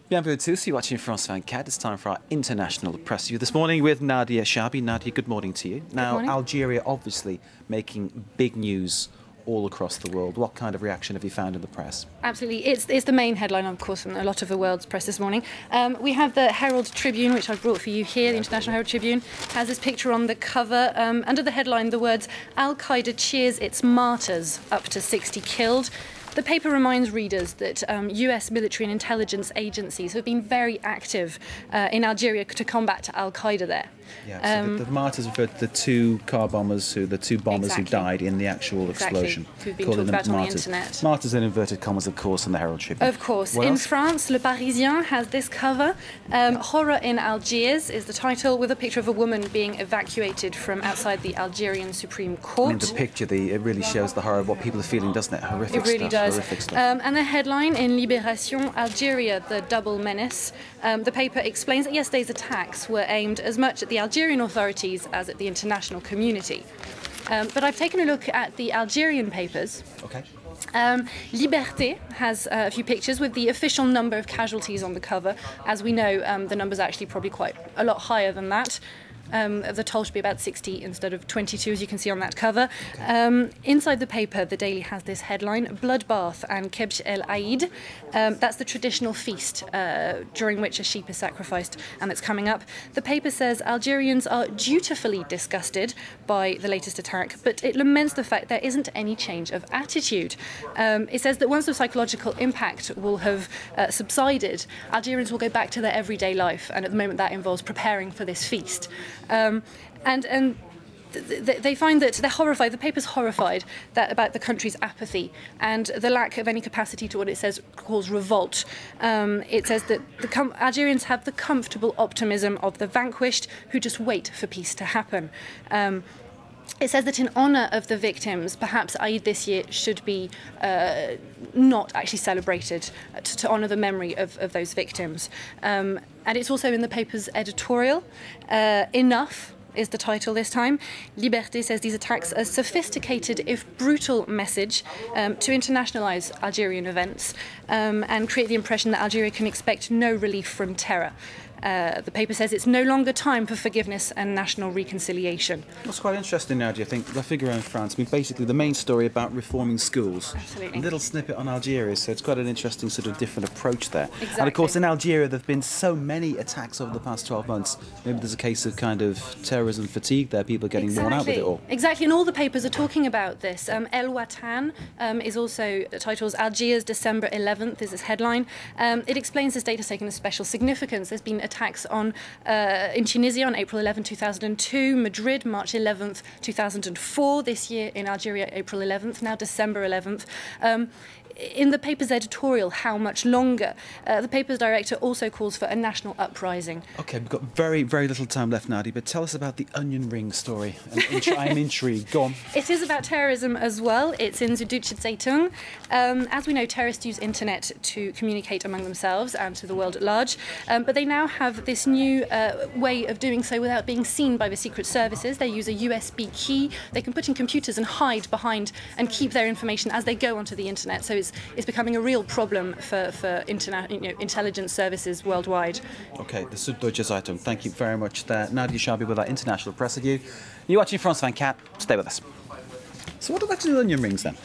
Bienvenue à tous, you're watching France 24. It's time for our international press review this morning with Nadia Shabi. Nadia, good morning to you. Now, Algeria obviously making big news all across the world. What kind of reaction have you found in the press? Absolutely. It's the main headline, of course, from a lot of the world's press this morning. We have the Herald Tribune, which I've brought for you here. The International Herald Tribune has this picture on the cover. Under the headline, the words, "Al-Qaeda cheers its martyrs, up to 60 killed." The paper reminds readers that US military and intelligence agencies have been very active in Algeria to combat Al-Qaeda there. Yeah, so the martyrs refer to the two car bombers, the two bombers who died in the actual explosion. Who've been talked about on the internet. Martyrs in inverted commas, of course, in the Herald Tribune. Of course. In France, Le Parisien has this cover. Horror in Algiers is the title, with a picture of a woman being evacuated from outside the Algerian Supreme Court. I mean, the picture, it really shows the horror of what people are feeling, doesn't it? Horrific stuff. It really does. Horrific stuff. And the headline in Libération, Algeria, the double menace. The paper explains that yesterday's attacks were aimed as much at the Algerian authorities as at the international community. But I've taken a look at the Algerian papers. Okay. Liberté has a few pictures with the official number of casualties on the cover. As we know, the number's actually probably quite a lot higher than that. The toll should be about 60 instead of 22, as you can see on that cover. Okay. Inside the paper, the Daily has this headline, Bloodbath and Kebsh el Aid. That's the traditional feast during which a sheep is sacrificed, and it's coming up. The paper says Algerians are dutifully disgusted by the latest attack, but it laments the fact there isn't any change of attitude. It says that once the psychological impact will have subsided, Algerians will go back to their everyday life, and at the moment that involves preparing for this feast. They find that they're horrified, the paper's horrified about the country's apathy and the lack of any capacity to what it says calls revolt. It says that Algerians have the comfortable optimism of the vanquished who just wait for peace to happen. It says that in honour of the victims, perhaps Eid this year should be not actually celebrated to honour the memory of those victims. And it's also in the paper's editorial. Enough is the title this time. Liberté says these attacks are a sophisticated, if brutal, message to internationalise Algerian events and create the impression that Algeria can expect no relief from terror. The paper says it's no longer time for forgiveness and national reconciliation. What's quite interesting now, do you think? La Figaro in France, I mean, basically the main story about reforming schools. Absolutely. A little snippet on Algeria, so it's quite an interesting sort of different approach there. Exactly. And of course, in Algeria, there have been so many attacks over the past 12 months. Maybe there's a case of kind of terrorism fatigue there, people getting worn out with it all. Exactly, and all the papers are talking about this. El Watan is also titles Algiers December 11th is its headline. It explains this date has taken a special significance. There's been attacks in Tunisia on April 11, 2002, Madrid, March 11th, 2004, this year in Algeria, April 11th, now December 11th. In the paper's editorial, how much longer? The paper's director also calls for a national uprising. OK, we've got very, very little time left, Nadia, but tell us about the onion ring story. I'm intrigued. Go on. It is about terrorism as well. It's in Süddeutsche Zeitung. As we know, terrorists use internet to communicate among themselves and to the world at large. But they now have this new way of doing so without being seen by the secret services. They use a USB key. They can put in computers and hide behind and keep their information as they go onto the internet. So it's becoming a real problem for intelligence services worldwide. OK, the Süddeutsche Zeitung. Thank you very much there. Nadia Shabi with our international press review. You're watching France 24. Stay with us. So what about the onion rings then?